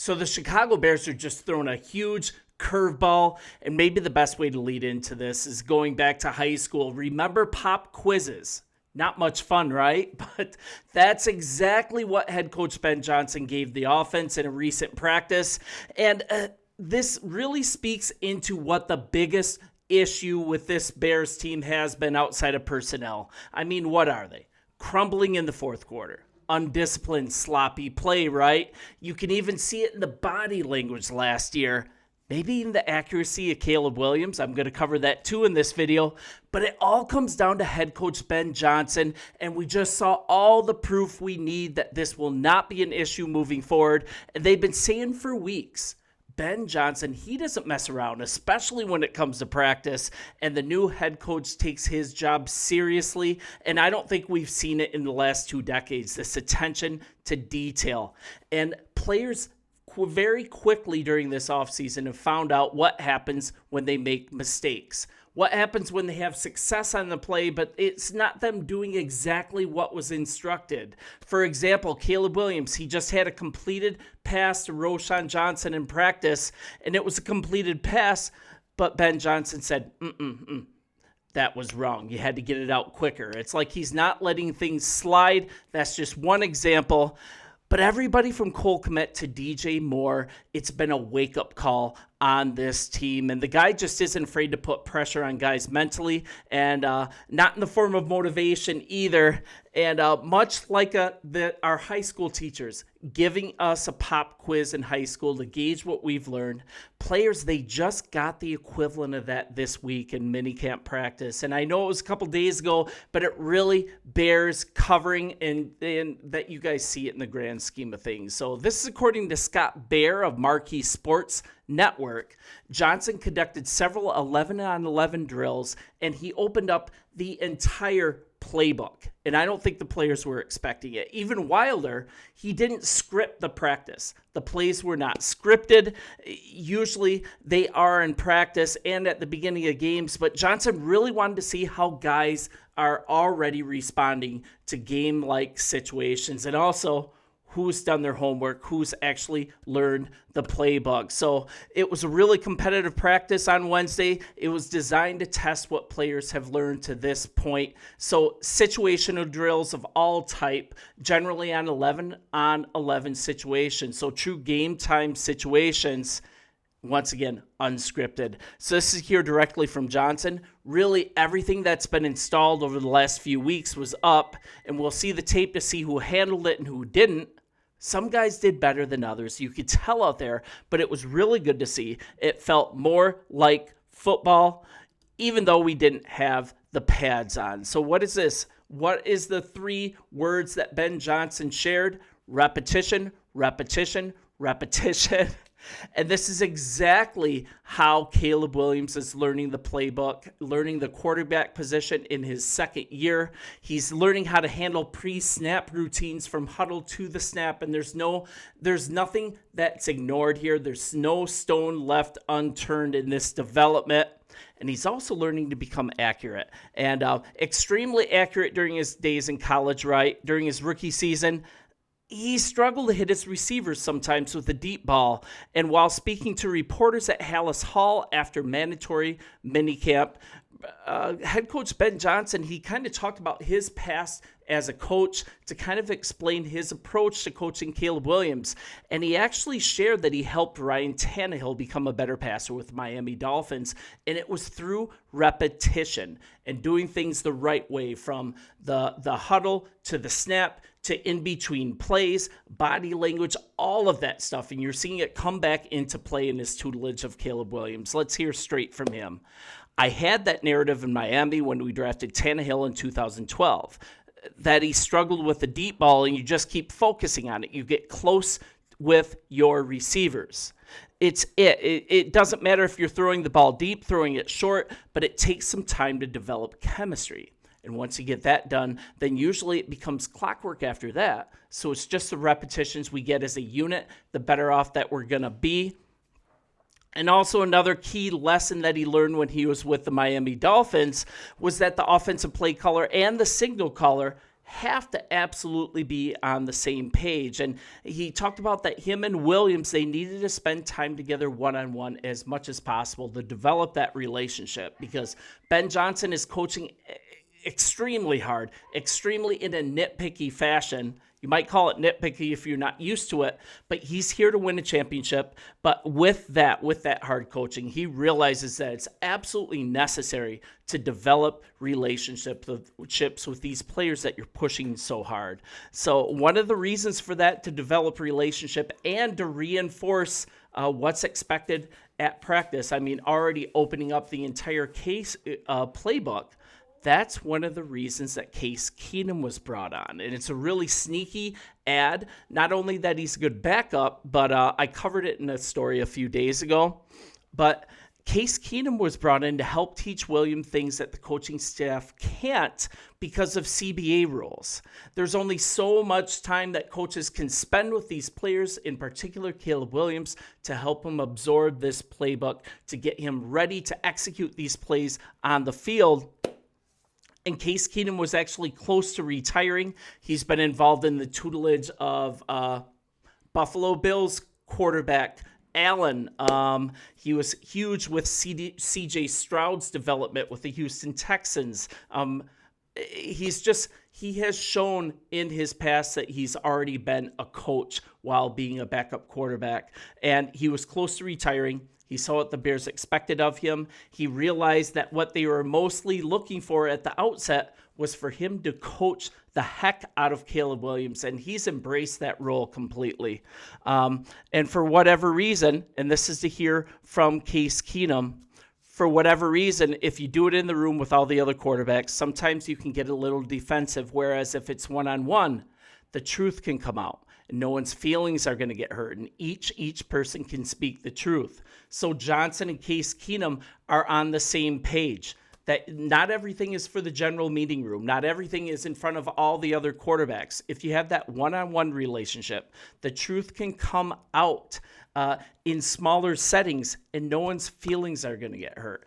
So the Chicago Bears are just throwing a huge curveball, and maybe the best way to lead into this is going back to high school. Remember pop quizzes? Not much fun, right? But that's exactly what head coach Ben Johnson gave the offense in a recent practice. And this really speaks into what the biggest issue with this Bears team has been outside of personnel. I mean, what are they? Crumbling in the fourth quarter. Undisciplined, sloppy play, right? You can even see it in the body language last year. Maybe even the accuracy of Caleb Williams. I'm going to cover that too in this video. But it all comes down to head coach Ben Johnson, and we just saw all the proof we need that this will not be an issue moving forward. And they've been saying for weeks, Ben Johnson, he doesn't mess around, especially when it comes to practice, and the new head coach takes his job seriously, and I don't think we've seen it in the last 2 decades, this attention to detail. And players very quickly during this offseason have found out what happens when they make mistakes. What happens when they have success on the play, but it's not them doing exactly what was instructed. For example, Caleb Williams, he just had a completed pass to Roschon Johnson in practice, and it was a completed pass, but Ben Johnson said, that was wrong. You had to get it out quicker. It's like he's not letting things slide. That's just one example. But everybody from Cole Kmet to DJ Moore, it's been a wake-up call on this team. And the guy just isn't afraid to put pressure on guys mentally and not in the form of motivation either. And much like our high school teachers giving us a pop quiz in high school to gauge what we've learned, players, they just got the equivalent of that this week in minicamp practice. And I know it was a couple days ago, but it really bears covering and that you guys see it in the grand scheme of things. So this is according to Scott Bair of Marquee Sports Network. Johnson conducted several 11-on-11 drills, and he opened up the entire playbook. And I don't think the players were expecting it. Even Wilder, he didn't script the practice. The plays were not scripted. Usually they are in practice and at the beginning of games, but Johnson really wanted to see how guys are already responding to game-like situations, and also who's done their homework, who's actually learned the playbook. So it was a really competitive practice on Wednesday. It was designed to test what players have learned to this point. So situational drills of all type, generally on 11-on-11 situations. So true game time situations, once again, unscripted. So this is here directly from Johnson. Really, everything that's been installed over the last few weeks was up, and we'll see the tape to see who handled it and who didn't. Some guys did better than others. You could tell out there, but it was really good to see. It felt more like football, even though we didn't have the pads on. So what is this? What is the 3 words that Ben Johnson shared? Repetition, repetition, repetition. And this is exactly how Caleb Williams is learning the playbook, learning the quarterback position in his second year. He's learning how to handle pre-snap routines from huddle to the snap, and there's nothing that's ignored here. There's no stone left unturned in this development. And he's also learning to become accurate, and extremely accurate during his days in college, right? During his rookie season, he struggled to hit his receivers sometimes with the deep ball. And while speaking to reporters at Hallis Hall after mandatory minicamp, head coach Ben Johnson, he kind of talked about his past as a coach to kind of explain his approach to coaching Caleb Williams. And he actually shared that he helped Ryan Tannehill become a better passer with Miami Dolphins. And it was through repetition and doing things the right way, from the huddle to the snap to in between plays, body language, all of that stuff. And you're seeing it come back into play in his tutelage of Caleb Williams. Let's hear straight from him. I had that narrative in Miami when we drafted Tannehill in 2012, that he struggled with the deep ball, and you just keep focusing on it. You get close with your receivers. It doesn't matter if you're throwing the ball deep, throwing it short, but it takes some time to develop chemistry. And once you get that done, then usually it becomes clockwork after that. So it's just the repetitions we get as a unit, the better off that we're going to be. And also another key lesson that he learned when he was with the Miami Dolphins was that the offensive play caller and the signal caller have to absolutely be on the same page. And he talked about that him and Williams, they needed to spend time together one-on-one as much as possible to develop that relationship, because Ben Johnson is coaching extremely hard, extremely in a nitpicky fashion. You might call it nitpicky if you're not used to it, but he's here to win a championship. But with that hard coaching, he realizes that it's absolutely necessary to develop relationships with these players that you're pushing so hard. So one of the reasons for that, to develop relationship and to reinforce what's expected at practice, I mean, already opening up the entire Case playbook, that's one of the reasons that Case Keenum was brought on. And it's a really sneaky ad. Not only that he's a good backup, but I covered it in a story a few days ago. But Case Keenum was brought in to help teach William things that the coaching staff can't because of CBA rules. There's only so much time that coaches can spend with these players, in particular Caleb Williams, to help him absorb this playbook, to get him ready to execute these plays on the field. And Case Keenum was actually close to retiring. He's been involved in the tutelage of Buffalo Bills quarterback Allen. He was huge with C.J. Stroud's development with the Houston Texans. He has shown in his past that he's already been a coach while being a backup quarterback. And he was close to retiring. He saw what the Bears expected of him. He realized that what they were mostly looking for at the outset was for him to coach the heck out of Caleb Williams, and he's embraced that role completely. And for whatever reason, and this is to hear from Case Keenum, for whatever reason, if you do it in the room with all the other quarterbacks, sometimes you can get a little defensive, whereas if it's one-on-one, the truth can come out. And no one's feelings are going to get hurt, and each person can speak the truth. So Johnson and Case Keenum are on the same page, that not everything is for the general meeting room. Not everything is in front of all the other quarterbacks. If you have that one-on-one relationship, the truth can come out in smaller settings, and no one's feelings are going to get hurt.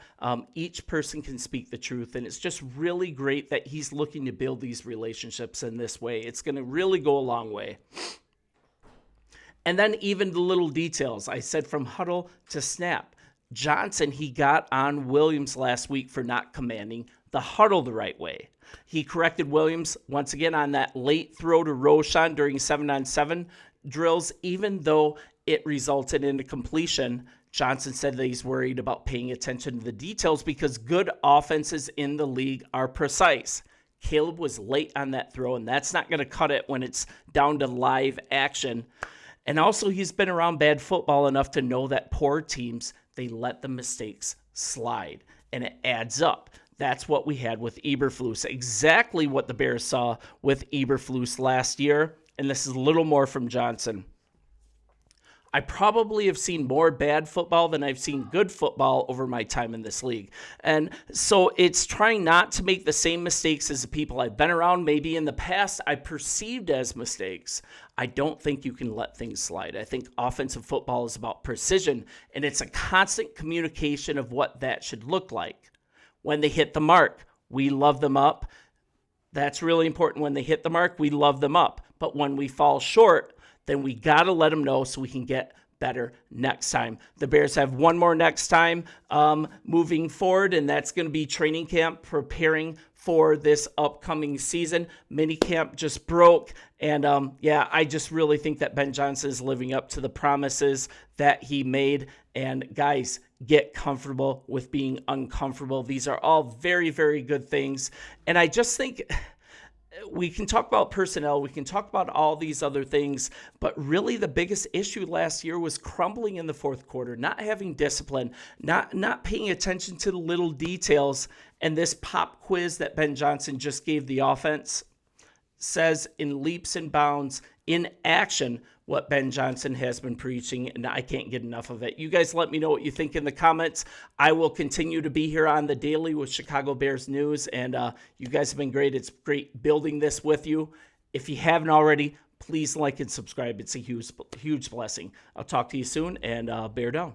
Each person can speak the truth, and it's just really great that he's looking to build these relationships in this way. It's going to really go a long way. And then even the little details. I said from huddle to snap. Johnson, he got on Williams last week for not commanding the huddle the right way. He corrected Williams once again on that late throw to Roshan during 7-on-7 drills, even though it resulted in a completion. Johnson said that he's worried about paying attention to the details because good offenses in the league are precise. Caleb was late on that throw, and that's not going to cut it when it's down to live action. And also, he's been around bad football enough to know that poor teams, they let the mistakes slide, and it adds up. That's what we had with Eberflus, exactly what the Bears saw with Eberflus last year, and this is a little more from Johnson. I probably have seen more bad football than I've seen good football over my time in this league. And so it's trying not to make the same mistakes as the people I've been around. Maybe in the past I perceived as mistakes. I don't think you can let things slide. I think offensive football is about precision, and it's a constant communication of what that should look like. When they hit the mark, we love them up. That's really important. When they hit the mark, we love them up. But when we fall short, then we got to let them know so we can get better next time. The Bears have one more next time moving forward, and that's going to be training camp, preparing for this upcoming season. Minicamp just broke, and I just really think that Ben Johnson is living up to the promises that he made. And guys, get comfortable with being uncomfortable. These are all very, very good things. And I just think we can talk about personnel, we can talk about all these other things, but really the biggest issue last year was crumbling in the fourth quarter, not having discipline, not paying attention to the little details. And this pop quiz that Ben Johnson just gave the offense says in leaps and bounds, in action, what Ben Johnson has been preaching, and I can't get enough of it. You guys let me know what you think in the comments. I will continue to be here on the daily with Chicago Bears news, and you guys have been great. It's great building this with you. If you haven't already, please like and subscribe. It's a huge blessing. I'll talk to you soon, and bear down.